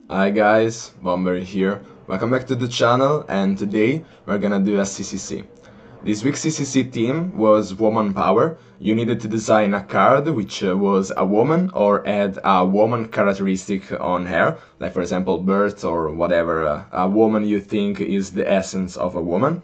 Hi guys, Bomber here. Welcome back to the channel, and today we're gonna do a CCC. This week's CCC theme was Woman Power. You needed to design a card which was a woman or had a woman characteristic on her, like for example birth or whatever, a woman you think is the essence of a woman.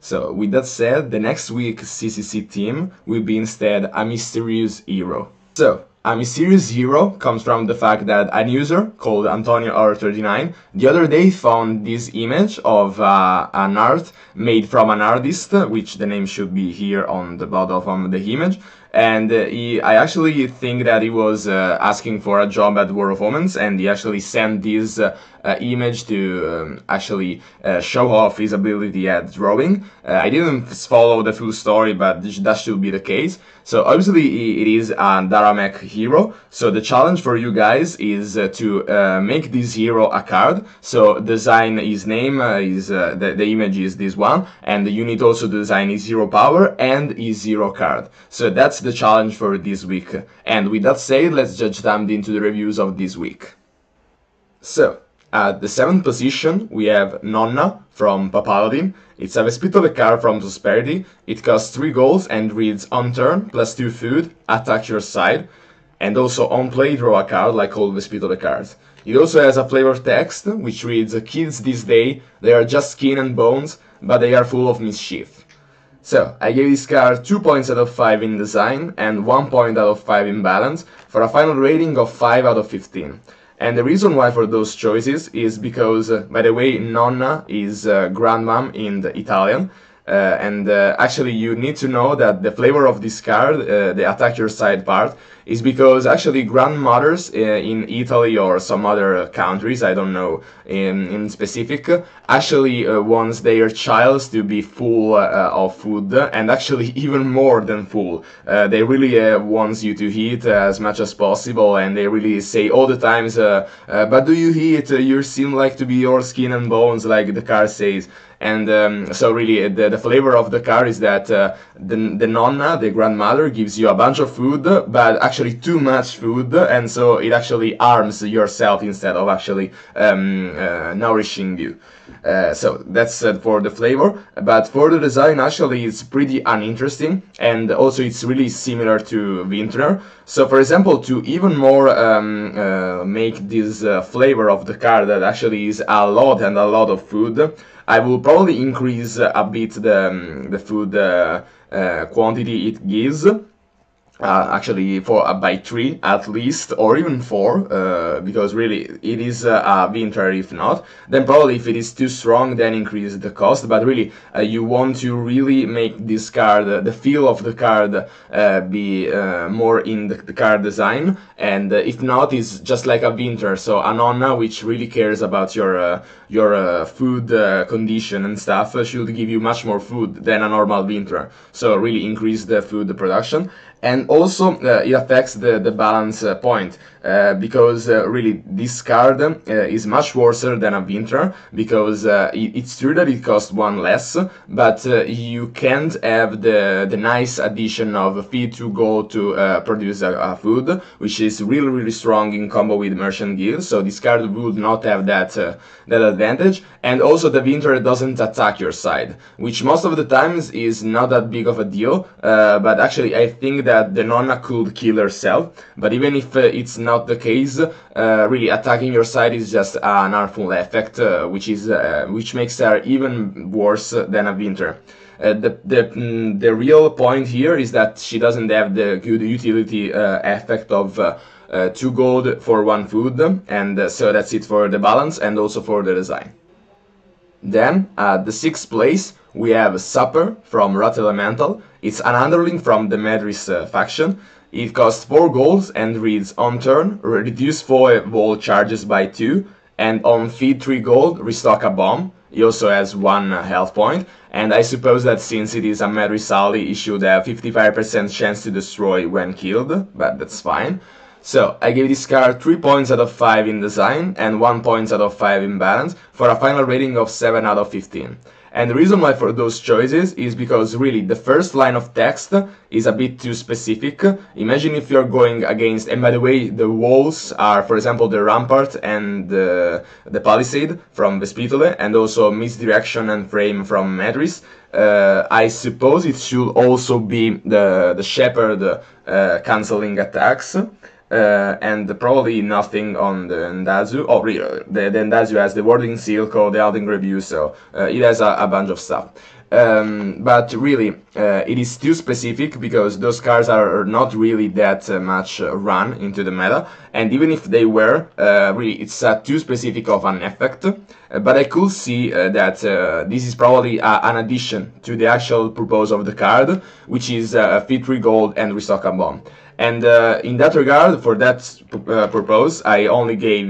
So with that said, the next week's CCC theme will be instead a mysterious hero. So, a mysterious hero comes from the fact that an user called Antonio39 the other day found this image of an art made from an artist, which the name should be here on the bottom of the image. And I actually think that he was asking for a job at War of Omens, and he actually sent this image to actually show off his ability at drawing. I didn't follow the full story, but that should be the case. So obviously it is a Daramek hero, so the challenge for you guys is to make this hero a card. So design his name, the image is this one, and you need also to design his hero power and his hero card. So that's the challenge for this week. And with that said, let's just jump into the reviews of this week. So, at the 7th position, we have Nonna from Paladin. It's a Vespitole card from Prosperity. It costs 3 golds and reads on turn, +2 food, attack your side. And also on play, draw a card like all Vespitole cards. It also has a flavor text, which reads, "Kids this day, they are just skin and bones, but they are full of mischief." So, I gave this card 2 points out of 5 in design and 1 point out of 5 in balance, for a final rating of 5 out of 15. And the reason why for those choices is because, by the way, Nonna is grandmom in the Italian, and actually you need to know that the flavor of this card, the attack your side part, is because actually grandmothers in Italy or some other countries, I don't know in specific, actually wants their child to be full of food, and actually even more than full. They really wants you to eat as much as possible, and they really say all the times, but do you eat? You seem like to be your skin and bones, like the card says. And so really the flavor of the card is that the Nonna, the grandmother, gives you a bunch of food, but actually too much food, and so it actually harms yourself instead of actually nourishing you. So that's for the flavor, but for the design actually it's pretty uninteresting, and also it's really similar to Winter. So for example, to even more make this flavor of the card that actually is a lot and a lot of food, I will probably increase a bit the food quantity it gives. Actually by 3 at least, or even 4, because really it is a Winter if not. Then probably if it is too strong, then increase the cost, but really you want to really make this card, the feel of the card be more in the card design, and if not, it's just like a Winter, so a Nonna which really cares about your food condition and stuff should give you much more food than a normal Winter, so really increase the food production. And also it affects the balance point, because really this card is much worse than a Winter, because it's true that it costs 1 less, but you can't have the nice addition of fee to go to produce a food, which is really strong in combo with Merchant Guild, so this card would not have that advantage. And also the Winter doesn't attack your side, which most of the times is not that big of a deal, but actually I think that the Nonna could kill herself, but even if it's not the case, really attacking your side is just an harmful effect, which makes her even worse than a Winter. The real point here is that she doesn't have the good utility effect of 2 gold for 1 food, and so that's it for the balance and also for the design. Then, at the 6th place, we have Supper from Rot Elemental. It's an underling from the Medris faction. It costs 4 golds and reads on turn, reduce foe wall charges by 2, and on feed 3 gold, restock a bomb. He also has 1 health point, and I suppose that since it is a Medris ally, he should have 55% chance to destroy when killed, but that's fine. So, I gave this card 3 points out of 5 in design and 1 point out of 5 in balance, for a final rating of 7 out of 15. And the reason why for those choices is because really the first line of text is a bit too specific. Imagine if you're going against, and by the way, the walls are, for example, the rampart and the palisade from Vespitole, and also misdirection and frame from Medris. I suppose it should also be the shepherd cancelling attacks. And probably nothing on the Ndazu. Oh, really, the Ndazu has the wording seal called the Alding Review, so it has a bunch of stuff. But really, it is too specific because those cards are not really that much run into the meta, and even if they were, really, it's too specific of an effect. But I could see that this is probably an addition to the actual purpose of the card, which is feed 3 gold and restock a bomb. And in that regard, for that purpose, I only gave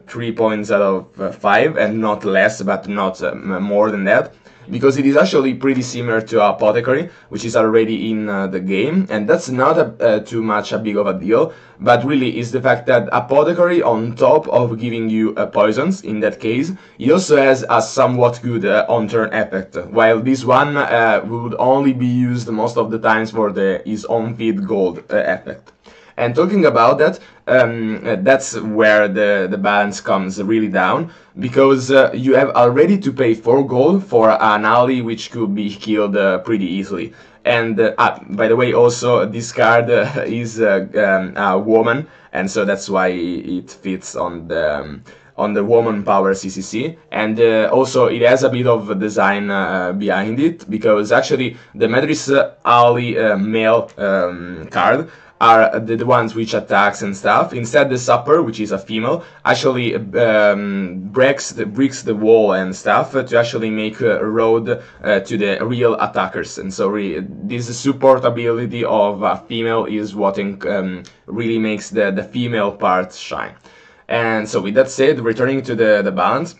3 points out of 5, and not less, but not more than that, because it is actually pretty similar to Apothecary, which is already in the game, and that's not too much a big of a deal, but really is the fact that Apothecary, on top of giving you poisons, in that case, it also has a somewhat good on-turn effect, while this one would only be used most of the times for his on-feed gold effect. And talking about that, that's where the balance comes really down, because you have already to pay 4 gold for an ally which could be killed pretty easily. And by the way, also this card is a woman, and so that's why it fits on the woman power CCC, and also it has a bit of design behind it, because actually the Medris ally male card are the ones which attacks and stuff. Instead, the Supper, which is a female, actually breaks the wall and stuff to actually make a road to the real attackers. And so this support ability of a female is what really makes the female part shine. And so with that said, returning to the balance,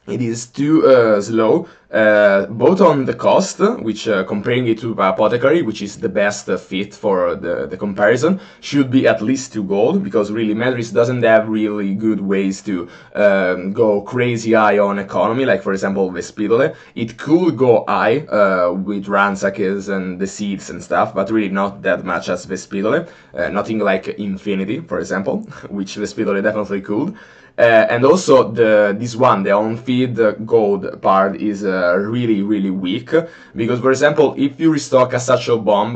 it is too slow, both on the cost, which comparing it to Apothecary, which is the best fit for the comparison, should be at least 2 gold, because really Medris doesn't have really good ways to go crazy high on economy, like for example Vespitole. It could go high with Ransackers and the seeds and stuff, but really not that much as Vespitole, nothing like Infinity, for example, which Vespitole definitely could. And also this one, the on-feed gold part, is really weak, because for example, if you restock a satchel bomb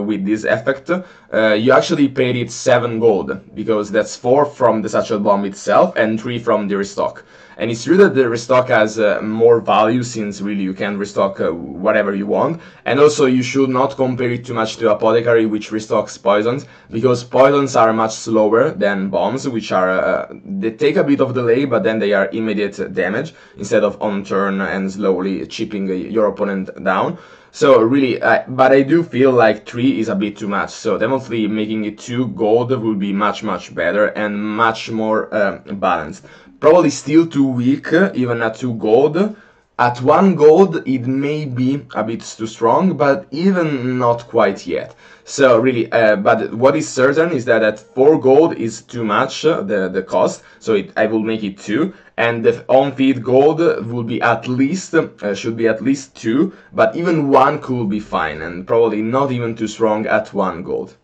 with this effect, you actually paid it 7 gold, because that's 4 from the satchel bomb itself and 3 from the restock. And it's true that the restock has more value, since really you can restock whatever you want, and also you should not compare it too much to Apothecary, which restocks poisons, because poisons are much slower than bombs, which are they take a bit of delay, but then they are immediate damage instead of on turn and slowly chipping your opponent down. So really, but I do feel like 3 is a bit too much, so definitely making it 2 gold would be much better and much more balanced. Probably still too weak, even at 2 gold. At 1 gold it may be a bit too strong, but even not quite yet. So really, but what is certain is that at 4 gold is too much, the cost, so I will make it 2, and the on-feed gold will be at least, should be at least 2, but even 1 could be fine, and probably not even too strong at 1 gold.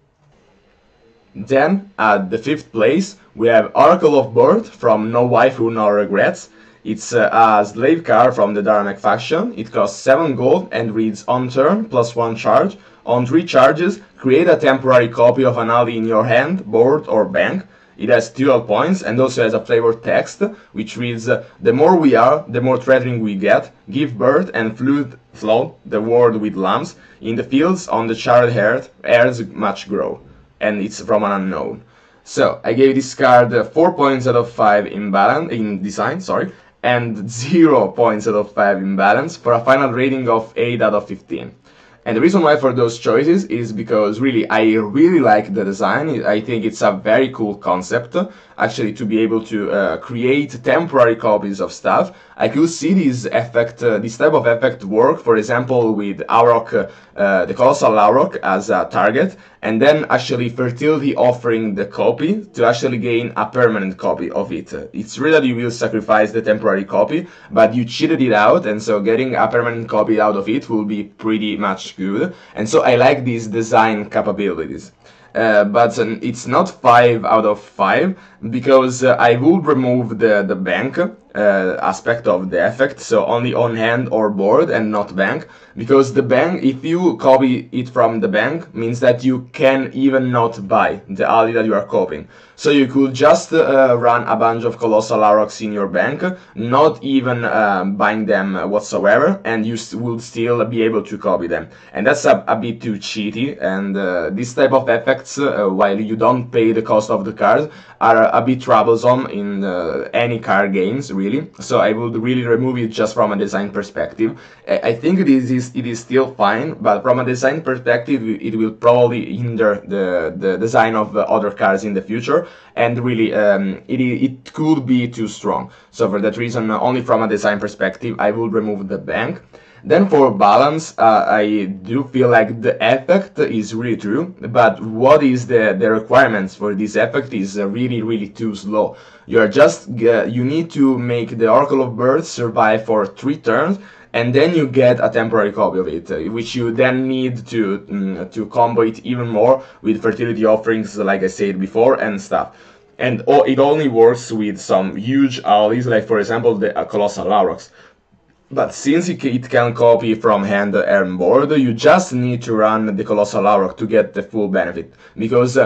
Then, at the 5th place, we have Oracle of Birth from No Waifu No Regrets. It's a slave card from the Daramek faction. It costs 7 gold and reads on turn, +1 charge. On 3 charges, create a temporary copy of an ally in your hand, board or bank. It has dual points and also has a flavor text, which reads, the more we are, the more threatening we get. Give birth and flood the world with lambs. In the fields, on the charred heirs much grow. And it's from an unknown. So I gave this card 4 points out of 5 in design, and 0 points out of 5 in balance, for a final rating of 8 out of 15. And the reason why for those choices is because really I really like the design. I think it's a very cool concept. actually to be able to create temporary copies of stuff, I could see this effect, this type of effect work, for example, with Auroch, the Colossal Auroch as a target, and then actually Fertility offering the copy to actually gain a permanent copy of it. It's true that you will sacrifice the temporary copy, but you cheated it out, and so getting a permanent copy out of it will be pretty much good, and so I like these design capabilities. But it's not 5 out of 5 because I will remove the bank aspect of the effect, so only on hand or board and not bank, because the bank, if you copy it from the bank, means that you can even not buy the ally that you are copying. So you could just run a bunch of Colossal Aurochs in your bank, not even buying them whatsoever, and you will still be able to copy them. And that's a bit too cheaty, and this type of effects, while you don't pay the cost of the card, are a bit troublesome in any card games, really. So I would really remove it just from a design perspective. I think it is still fine, but from a design perspective, it will probably hinder the design of other cards in the future, and really it could be too strong. So for that reason, only from a design perspective, I will remove the bank. Then for balance, I do feel like the effect is really true, but what is the requirements for this effect is really too slow. You are just you need to make the Oracle of Birth survive for 3 turns, and then you get a temporary copy of it, which you then need to combo it even more with fertility offerings, like I said before, and stuff. And it only works with some huge allies, like for example the Colossal Aurochs. But since it can copy from hand and board, you just need to run the Colossal Auroch to get the full benefit. Because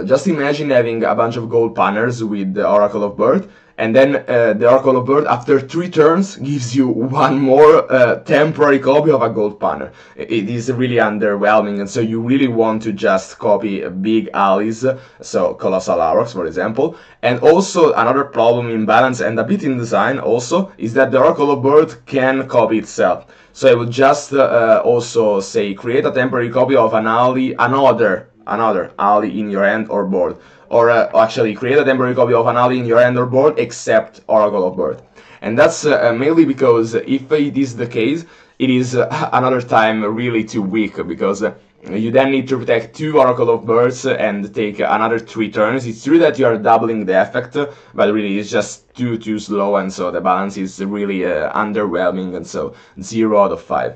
just imagine having a bunch of gold panners with the Oracle of Birth, and then the Oracle of Birth, after 3 turns, gives you one more temporary copy of a gold panner. It is really underwhelming, and so you really want to just copy big allies, so Colossal Aurochs, for example. And also, another problem in balance and a bit in design also, is that the Oracle of Birth can copy itself. So I would just also say, create a temporary copy of an ally, another ally in your hand or board. Or actually create a temporary copy of an ally in your hand or board except Oracle of Birth. And that's mainly because if it is the case, it is another time really too weak, because you then need to protect 2 Oracle of Births and take another 3 turns. It's true that you are doubling the effect, but really it's just too slow, and so the balance is really underwhelming, and so 0 out of 5.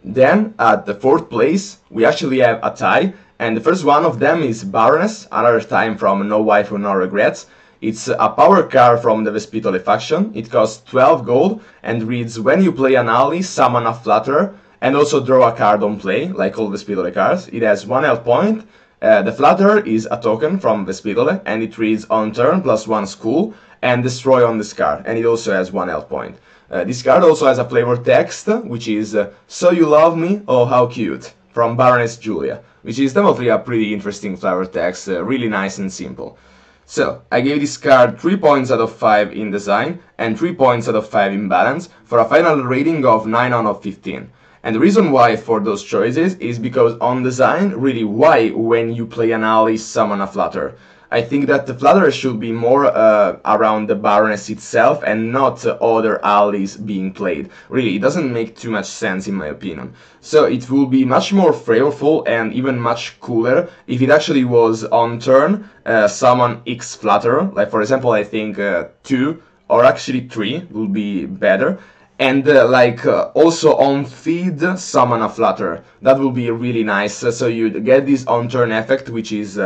Then at the 4th place we actually have a tie. And the first one of them is Baroness, another time from No Waifu No Regrets. It's a power card from the Vespitole faction. It costs 12 gold and reads, when you play an ally, summon a Flatterer, and also draw a card on play, like all Vespitole cards. It has 1 health point. The Flatterer is a token from Vespitole, and it reads on turn +1 school, and destroy on this card, and it also has 1 health point. This card also has a flavor text, which is, so you love me? Oh, how cute, from Baroness Julia, which is definitely a pretty interesting flavor text, really nice and simple. So, I gave this card 3 points out of 5 in design, and 3 points out of 5 in balance, for a final rating of 9 out of 15. And the reason why for those choices is because on design, really, why when you play an ally summon a Flatterer? I think that the Flatterer should be more around the Baroness itself and not other allies being played. Really, it doesn't make too much sense in my opinion. So it will be much more flavorful and even much cooler if it actually was on turn summon X Flatterer. Like for example, I think 2 or actually 3 will be better. And also on feed summon a Flatterer. That will be really nice, so you get this on turn effect, which is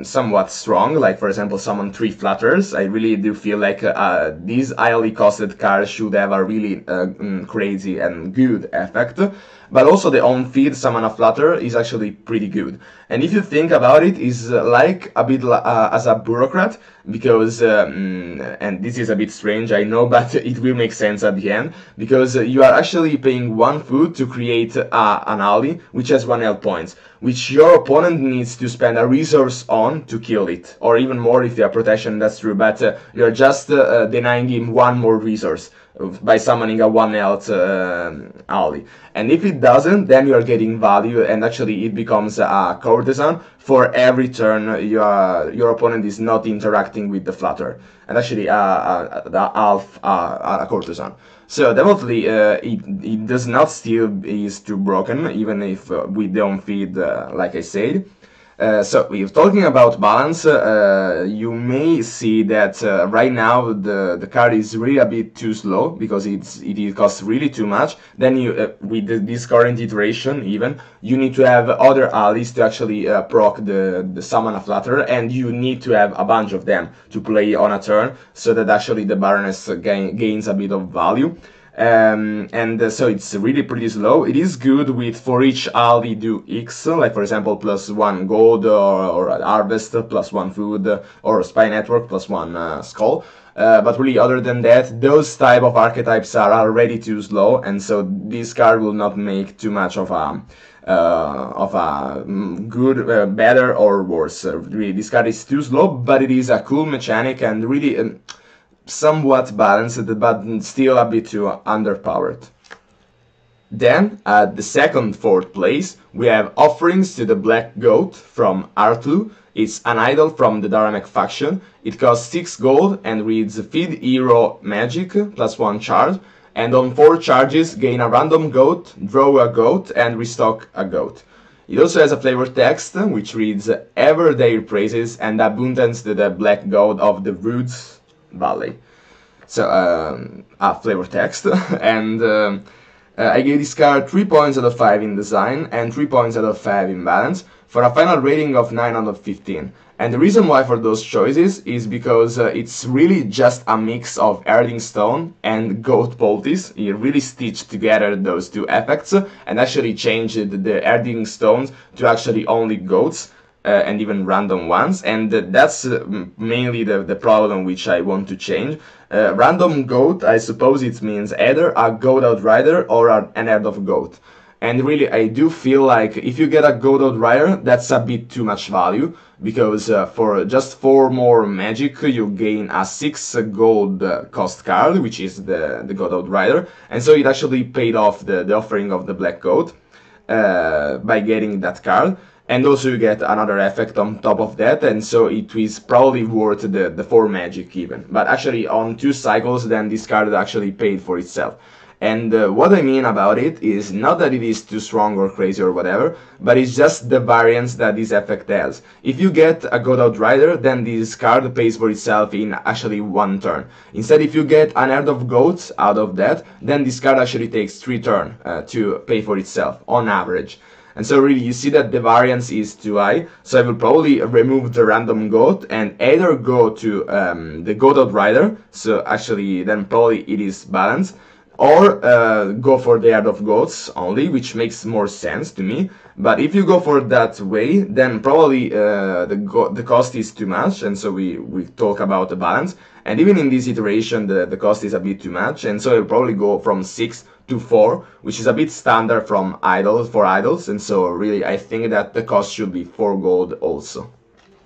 somewhat strong, like for example summon 3 Flatterers. I really do feel like these highly costed cards should have a really crazy and good effect. But also the on feed summon a Flatterer is actually pretty good. And if you think about it, is like a bit as a bureaucrat, because and this is a bit strange, I know, but it will make sense at the end, because you are actually paying 1 food to create an ally which has 1 health points, which your opponent needs to spend a resource on to kill it, or even more if they are protection, that's true, but you're just denying him 1 more resource. by summoning a 1 health ally. And if it doesn't, then you are getting value, and actually it becomes a courtesan for every turn your opponent is not interacting with the flutter. And actually the half a courtesan. So definitely it does not still is too broken, even if we don't feed like I said. So if talking about balance, you may see that right now the card is really a bit too slow because it costs really too much. Then you with this current iteration even you need to have other allies to actually proc the summon a flutter, and you need to have a bunch of them to play on a turn so that actually the Baroness gains a bit of value. So it's really pretty slow. It is good with for each ally do X, like for example +1 gold or harvest, +1 food, or spy network, +1 skull. But really other than that, those type of archetypes are already too slow, and so this card will not make too much of a good, better or worse. Really, this card is too slow, but it is a cool mechanic and really somewhat balanced, but still a bit too underpowered. Then, at the fourth place, we have Offerings to the Black Goat from Artlu. It's an idol from the Daramek faction. It costs 6 gold and reads Feed Hero Magic, +1 charge, and on 4 charges gain a random goat, draw a goat, and restock a goat. It also has a flavor text, which reads Ever Their Praises and Abundance to the Black Goat of the Roots Valley. So a flavor text, and I gave this card 3 points out of 5 in design and 3 points out of 5 in balance for a final rating of 9 out of 15. And the reason why for those choices is because it's really just a mix of Erding Stone and Goat Poultice. It really stitched together those two effects and actually changed the Erding Stones to actually only goats. And even random ones, and that's mainly the problem which I want to change. Random goat, I suppose it means either a goat outrider or an herd of goat. And really, I do feel like if you get a goat outrider, that's a bit too much value, because for just 4 more magic, you gain a 6 gold cost card, which is the goat outrider, and so it actually paid off the offering of the black goat by getting that card. And also you get another effect on top of that, and so it is probably worth the 4 magic even. But actually on 2 cycles then this card actually paid for itself. And what I mean about it is not that it is too strong or crazy or whatever, but it's just the variance that this effect has. If you get a Goat Outrider, then this card pays for itself in actually 1 turn. Instead, if you get an herd of goats out of that, then this card actually takes 3 turns to pay for itself, on average. And so really you see that the variance is too high, so I will probably remove the random goat and either go to the Goat Outrider, so actually then probably it is balanced, or go for the herd of goats only, which makes more sense to me. But if you go for that way, then probably the cost is too much, and so we talk about the balance. And even in this iteration, the cost is a bit too much, and so I'll probably go from 6 to 4, which is a bit standard from idols, and so really I think that the cost should be 4 gold also.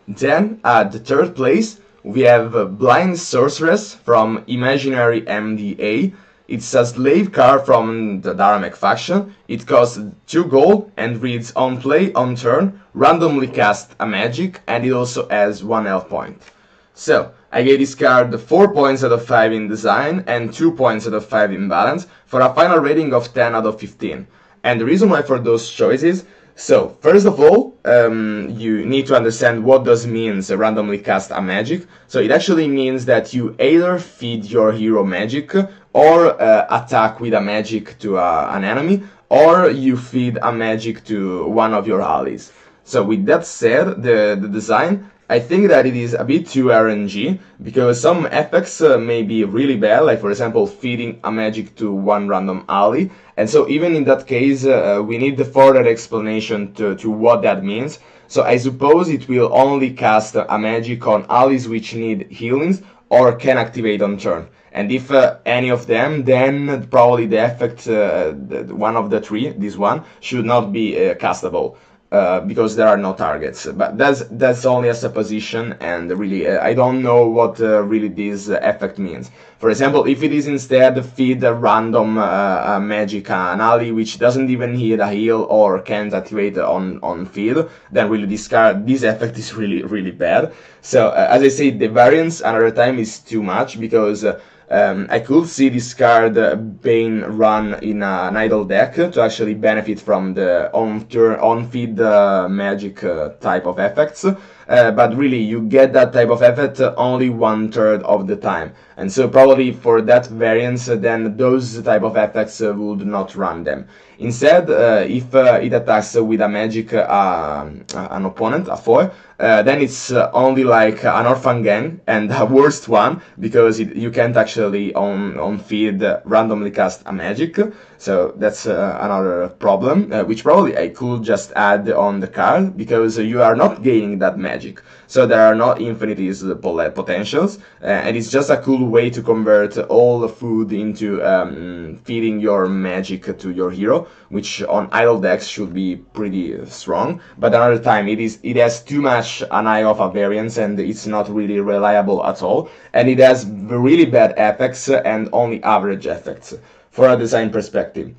Then at the 3rd place, we have Blind Sorceress from Imaginary MDA. It's a slave card from the Daramek faction. It costs 2 gold and reads on play, on turn, randomly cast a magic, and it also has 1 health point. So, I gave this card 4 points out of 5 in design and 2 points out of 5 in balance for a final rating of 10 out of 15. And the reason why for those choices, so first of all, you need to understand what does means randomly cast a magic. So it actually means that you either feed your hero magic or attack with a magic to an enemy, or you feed a magic to one of your allies. So with that said, the design, I think that it is a bit too RNG, because some effects may be really bad, like for example feeding a magic to one random ally, and so even in that case we need the further explanation to what that means. So I suppose it will only cast a magic on allies which need healings or can activate on turn. And if any of them, then probably the effect, one of the 3, this one, should not be castable. because there are no targets. But that's only a supposition, and really I don't know what really this effect means. For example, if it is instead feed a random magic an ally which doesn't even hit a heal or can't activate on feed, then really this effect is really bad. So as I said, the variance another time is too much, because I could see this card being run in an idle deck to actually benefit from the on-feed magic type of effects, but really you get that type of effect only 1/3 of the time, and so probably for that variance then those type of effects would not run them. Instead, if it attacks with a magic an opponent, a foe, then it's only like an orphan gang, and a worst one, because you can't actually on feed randomly cast a magic. So that's another problem, which probably I could just add on the card, because you are not gaining that magic. So there are no infinities potentials, and it's just a cool way to convert all the food into feeding your magic to your hero, which on idle decks should be pretty strong. But another time, it has too much an eye of a variance, and it's not really reliable at all, and it has really bad effects and only average effects for a design perspective.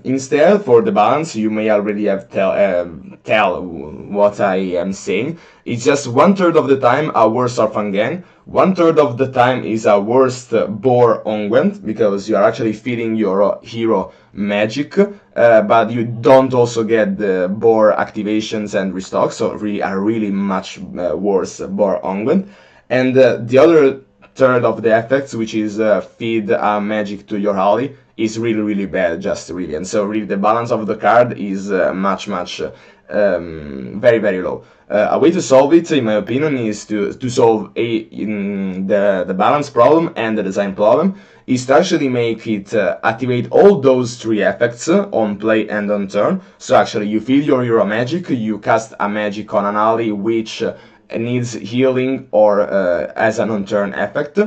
Instead, for the balance, you may already have tell what I am saying. It's just 1/3 of the time a worse orphan gang, 1/3 of the time is a worst boar unguent, because you are actually feeding your hero magic, but you don't also get the boar activations and restocks, so really much worse boar unguent. And the other third of the effects, which is feed magic to your ally, is really bad, just really. And so really the balance of the card is much very low. A way to solve it, in my opinion, is to solve the balance problem and the design problem, is to actually make it activate all those three effects on play and on turn. So actually you feed your hero magic, you cast a magic on an ally which needs healing or as an on-turn effect,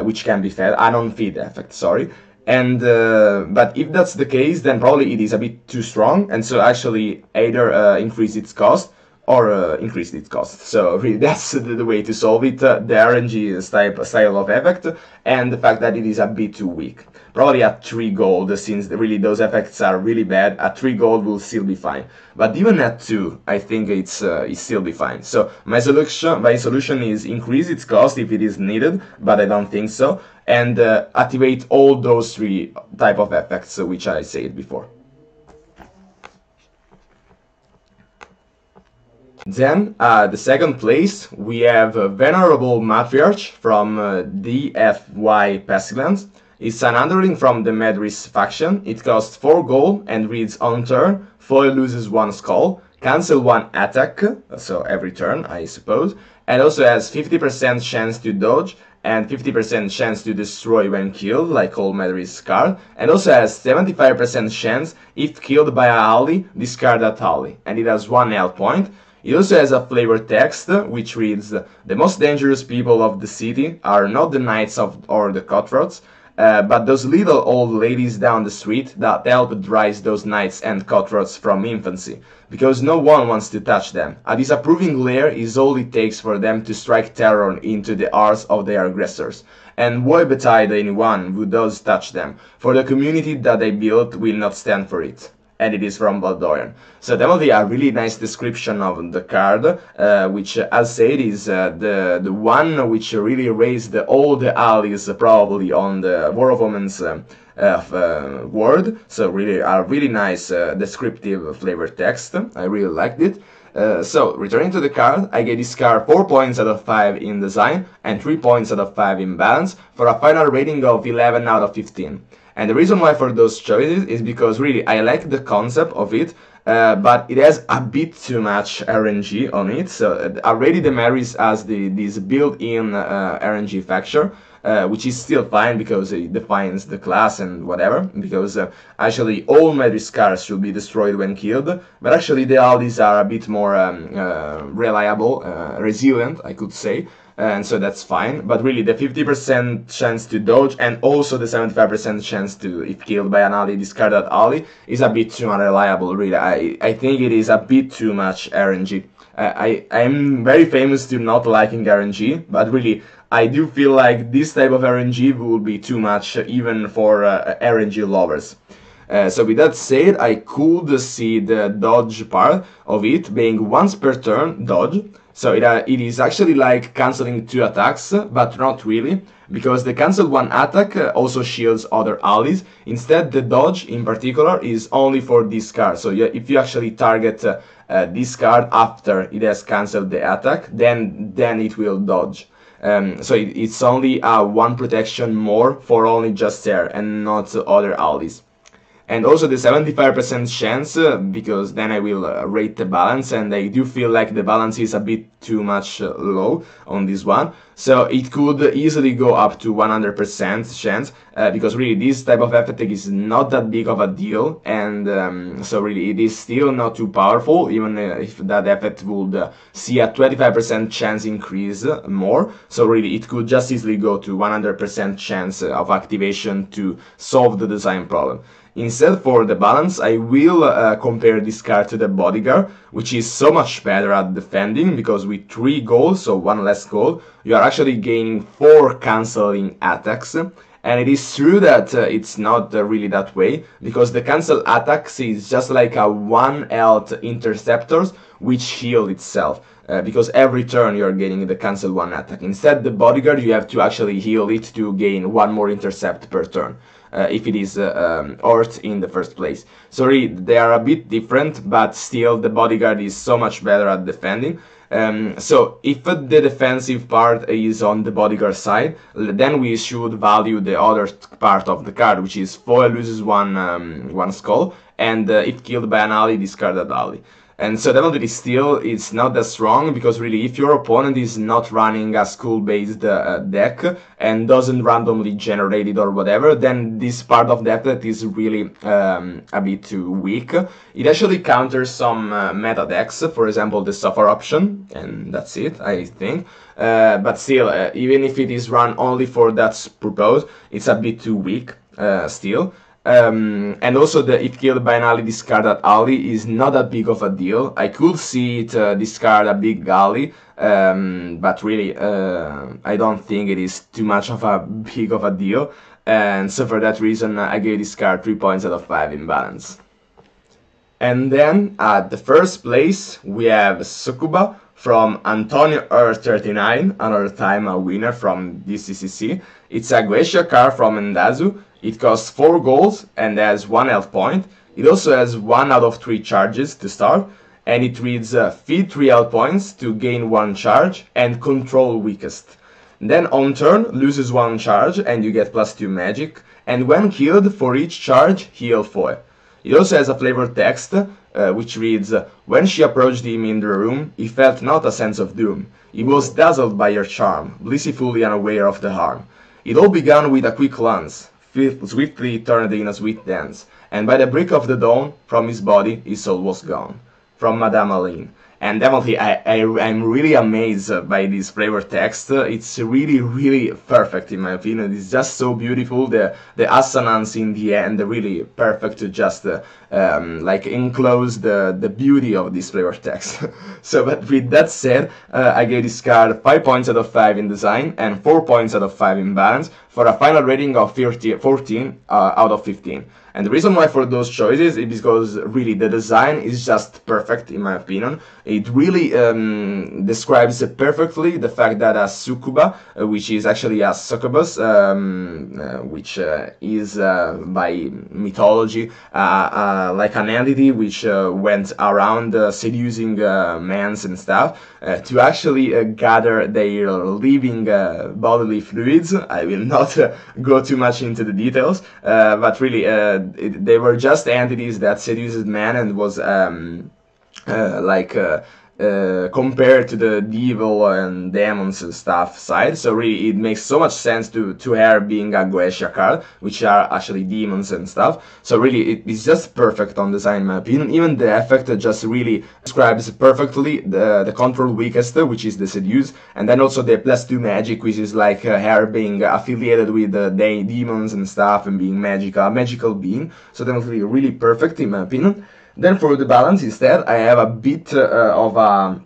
which can be fed, an on-feed effect, sorry. And but if that's the case, then probably it is a bit too strong, and so actually either increase its cost or increase its cost. So really that's the way to solve it, the RNG style of effect, and the fact that it is a bit too weak. Probably at 3 gold, since really those effects are really bad, at 3 gold will still be fine. But even at 2, I think it's still be fine. So my solution is increase its cost if it is needed, but I don't think so, and activate all those 3 type of effects which I said before. Then, the second place, we have Venerable Matriarch from DFY Pestilence. It's an underling from the Medris faction. It costs 4 gold and reads on turn, foe loses 1 skull, cancel 1 attack, so every turn I suppose, and also has 50% chance to dodge and 50% chance to destroy when killed, like all Medris card, and also has 75% chance, if killed by a ally, discard that ally, and it has 1 health point. It also has a flavor text, which reads, the most dangerous people of the city are not the knights or the cutthroats, but those little old ladies down the street that helped rise those knights and cutthroats from infancy, because no one wants to touch them. A disapproving glare is all it takes for them to strike terror into the hearts of their aggressors. And woe betide anyone who does touch them, for the community that they built will not stand for it. And it is from Baldorian. So definitely a really nice description of the card, which, as said, is the one which really raised all the allies probably on the War of Omens word. So really a really nice descriptive flavor text. I really liked it. So, returning to the card, I gave this card 4 points out of 5 in design and 3 points out of 5 in balance, for a final rating of 11 out of 15. And the reason why for those choices is because really I like the concept of it, but it has a bit too much RNG on it. So already the Maris has this built-in RNG factor, which is still fine because it defines the class and whatever, because actually all Maris cards should be destroyed when killed, but actually the allies are a bit more reliable, resilient, I could say. and so that's fine. But really, the 50% chance to dodge and also the 75% chance to, if killed by an ally, discard that ally is a bit too unreliable. Really, I think it is a bit too much RNG. I'm very famous to not liking RNG, but really, I do feel like this type of RNG will be too much even for RNG lovers. So with that said, I could see the dodge part of it being once per turn dodge. So it is actually like cancelling 2 attacks, but not really, because the cancel 1 attack also shields other allies. Instead, the dodge in particular is only for this card. So if you actually target this card after it has cancelled the attack, then it will dodge. So it's only 1 protection more for only just her and not other allies. And also the 75% chance, because then I will rate the balance, and I do feel like the balance is a bit too much low on this one. So it could easily go up to 100% chance, because really this type of effect is not that big of a deal, and so really it is still not too powerful, even if that effect would see a 25% chance increase more. So really it could just easily go to 100% chance of activation to solve the design problem. Instead, for the balance, I will compare this card to the Bodyguard, which is so much better at defending, because with 3 gold, so 1 less gold, you are actually gaining 4 cancelling attacks. And it is true that it's not really that way, because the cancel attacks is just like a 1 health interceptors which heal itself. Because every turn you are gaining the cancel 1 attack. Instead, the Bodyguard, you have to actually heal it to gain 1 more intercept per turn. If it is Earth in the first place. Sorry, they are a bit different, but still the Bodyguard is so much better at defending. So if the defensive part is on the Bodyguard side, then we should value the other part of the card, which is foil loses one skull, and if killed by an ally, discard that ally. And so definitely still it's not that strong, because really if your opponent is not running a skull-based deck and doesn't randomly generate it or whatever, then this part of the effect is really a bit too weak. It actually counters some meta decks, for example the suffer option, and that's it, I think. But still, even if it is run only for that purpose, it's a bit too weak still. And also the if killed by an ally, discard that ally is not that big of a deal. I could see it discard a big ally, but really I don't think it is too much of a big of a deal, and so for that reason I gave this card 3 points out of 5 in balance. And then at the first place we have Tsukuba from Antonio Earth 39, another time a winner from this CCC. It's a Glacier card from Endazu. It costs 4 golds and has 1 health point. It also has 1 out of 3 charges to start, and it reads feed 3 health points to gain 1 charge and control weakest. Then on turn loses 1 charge and you get +2 magic, and when killed for each charge heal 4. It also has a flavor text which reads, when she approached him in the room, he felt not a sense of doom. He was dazzled by her charm, blissfully unaware of the harm. It all began with a quick glance, swiftly turned in a sweet dance, and by the break of the dawn, from his body his soul was gone. From Madame Aline. And definitely I'm really amazed by this flavor text. It's really perfect in my opinion. It's just so beautiful. The assonance in the end, really perfect to just like enclose the beauty of this flavor text. So, but with that said, I gave this card 5 points out of 5 in design and 4 points out of 5 in balance, for a final rating of 14 out of 15. And the reason why for those choices is because really the design is just perfect in my opinion. It really describes perfectly the fact that a Tsukuba, which is actually a succubus, which is by mythology like an entity which went around seducing men and stuff, to actually gather their living bodily fluids. I will not go too much into the details, but really they were just entities that seduced men and was compared to the devil and demons and stuff side. So really it makes so much sense to her being a Goetia card, which are actually demons and stuff. So really it is just perfect on design in my opinion. Even the effect just really describes perfectly the control weakest, which is the seduce, and then also the +2 magic, which is like her being affiliated with the demons and stuff and being magical being. So definitely really perfect in my opinion. Then for the balance instead, I have a bit of a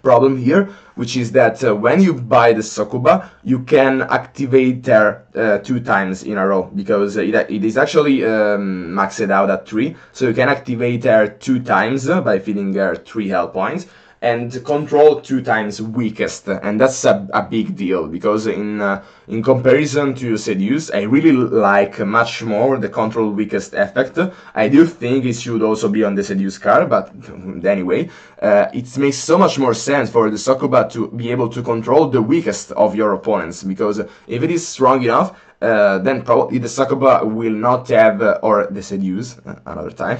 problem here, which is that when you buy the Tsukuba, you can activate her 2 times in a row, because it is actually maxed out at 3, so you can activate her 2 times by feeding her 3 health points, and control 2 times weakest, and that's a big deal, because in comparison to Seduce, I really like much more the control weakest effect. I do think it should also be on the Seduce card, but anyway, it makes so much more sense for the Tsukuba to be able to control the weakest of your opponents, because if it is strong enough, then probably the Tsukuba will not have, or the Seduce, another time,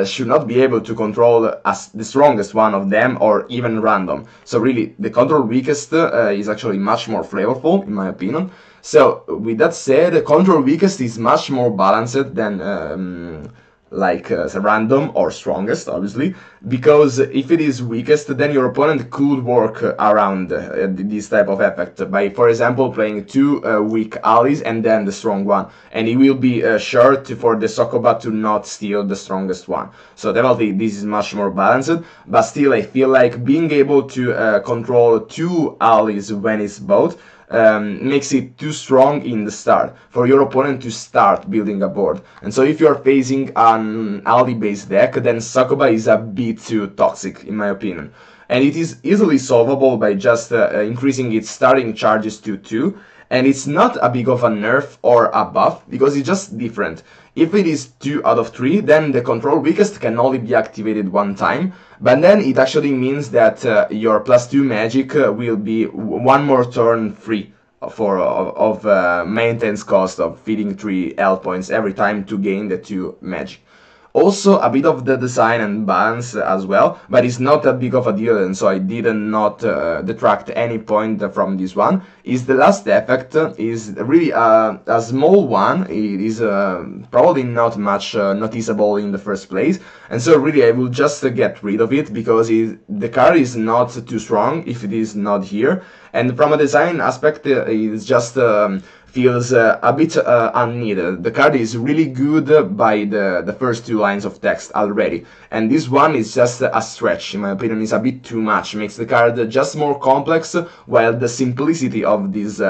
should not be able to control as the strongest one of them, or even random. So really, the control weakest is actually much more flavorful, in my opinion. So, with that said, the control weakest is much more balanced than random or strongest, obviously, because if it is weakest, then your opponent could work around this type of effect by, for example, playing 2 weak allies and then the strong one, and it will be sure for the Tsukuba to not steal the strongest one. So definitely this is much more balanced, but still I feel like being able to control 2 allies when it's both makes it too strong in the start for your opponent to start building a board. And so if you're facing an ally based deck, then Tsukuba is a bit too toxic in my opinion. And it is easily solvable by just increasing its starting charges to 2, and it's not a big of a nerf or a buff, because it's just different. If it is 2 out of 3, then the control weakest can only be activated 1 time, but then it actually means that your +2 magic will be 1 more turn free of maintenance cost of feeding 3 health points every time to gain the 2 magic. Also, a bit of the design and balance as well, but it's not that big of a deal, and so I did not detract any point from this one. Is the last effect is really a small one. It is probably not much noticeable in the first place, and so really I will just get rid of it, because the card is not too strong if it is not here, and from a design aspect it's just feels a bit unneeded. The card is really good by the first 2 lines of text already, and this one is just a stretch, in my opinion. Is a bit too much, makes the card just more complex, while the simplicity of these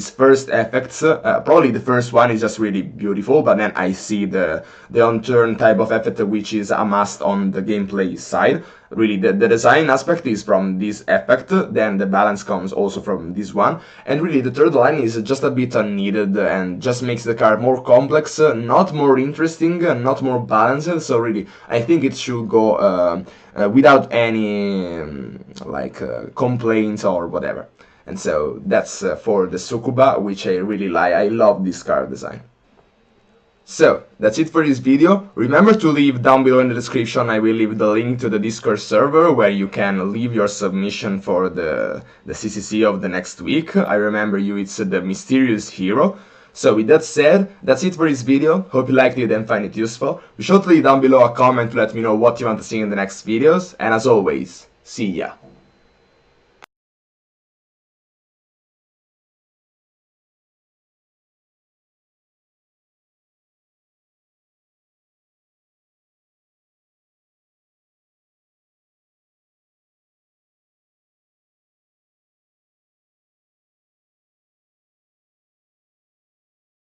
first effects, probably the first one is just really beautiful, but then I see the on-turn type of effect, which is a must on the gameplay side. Really, the design aspect is from this effect, then the balance comes also from this one, and really the third line is just a bit unneeded and just makes the card more complex, not more interesting, not more balanced. So really, I think it should go without any complaints or whatever. And so that's for the Tsukuba, which I really like. I love this card design. So, that's it for this video. Remember to leave down below in the description, I will leave the link to the Discord server where you can leave your submission for the CCC of the next week. I remember you, it's the Mysterious Hero. So with that said, that's it for this video. Hope you liked it and find it useful. Be sure to leave down below a comment to let me know what you want to see in the next videos. And as always, see ya!